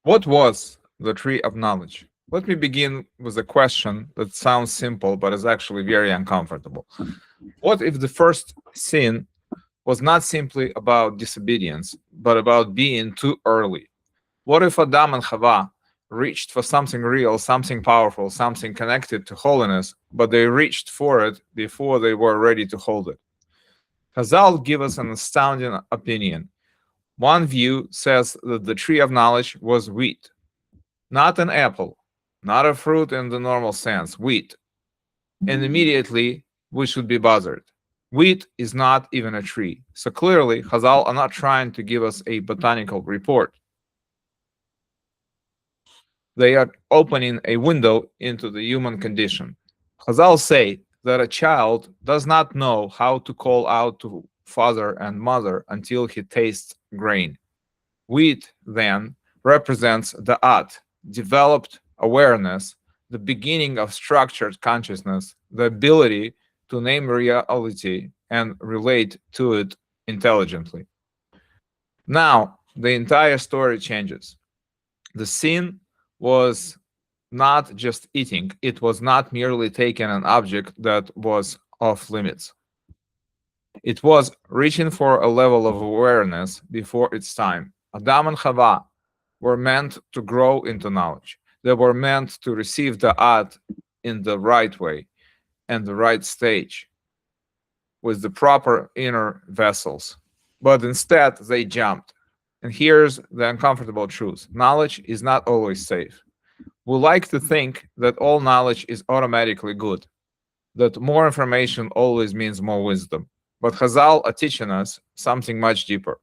What was the tree of knowledge? Let me begin with a question that sounds simple but is actually very uncomfortable. What if the first sin was not simply about disobedience, but about being too early? What if Adam and Chava reached for something real, something powerful, something connected to holiness, but they reached for it before they were ready to hold it? Chazal give us an astounding opinion. One view says that the tree of knowledge was wheat, not an apple, not a fruit in the normal sense, wheat. And immediately we should be bothered. Wheat is not even a tree. So clearly, Chazal are not trying to give us a botanical report. They are opening a window into the human condition. Chazal say that a child does not know how to call out to father and mother until he tastes grain. Wheat, then, represents the at, developed awareness, the beginning of structured consciousness, the ability to name reality and relate to it intelligently. Now, the entire story changes. The sin was not just eating, it was not merely taking an object that was off limits. It was reaching for a level of awareness before its time. Adam and Chava were meant to grow into knowledge. They were meant to receive the art in the right way and the right stage with the proper inner vessels. But instead, they jumped. And here's the uncomfortable truth: knowledge is not always safe. We like to think that all knowledge is automatically good, that more information always means more wisdom. But Chazal are teaching us something much deeper.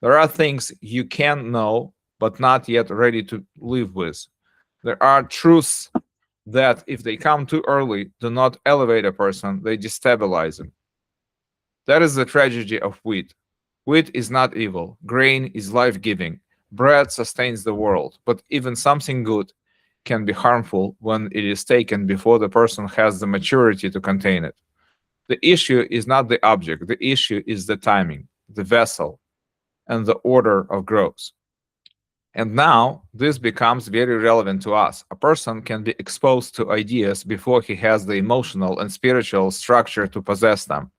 There are things you can know, but not yet ready to live with. There are truths that, if they come too early, do not elevate a person, they destabilize him. That is the tragedy of wheat. Wheat is not evil. Grain is life-giving. Bread sustains the world. But even something good can be harmful when it is taken before the person has the maturity to contain it. The issue is not the object. The issue is the timing, the vessel, and the order of growth. And now this becomes very relevant to us. A person can be exposed to ideas before he has the emotional and spiritual structure to possess them.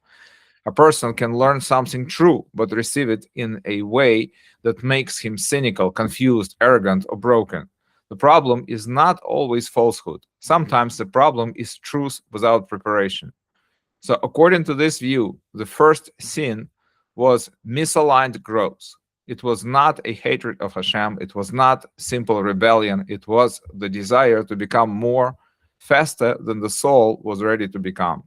A person can learn something true, but receive it in a way that makes him cynical, confused, arrogant, or broken. The problem is not always falsehood. Sometimes the problem is truth without preparation. So according to this view, the first sin was misaligned growth. It was not a hatred of Hashem. It was not simple rebellion. It was the desire to become more faster than the soul was ready to become.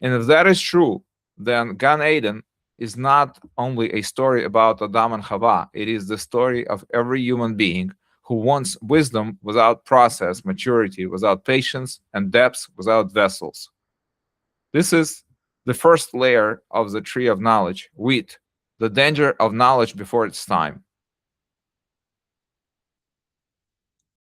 And if that is true, then Gan Eden is not only a story about Adam and Chava. It is the story of every human being who wants wisdom without process, maturity without patience, and depth without vessels. This is the first layer of the tree of knowledge, wheat, the danger of knowledge before its time.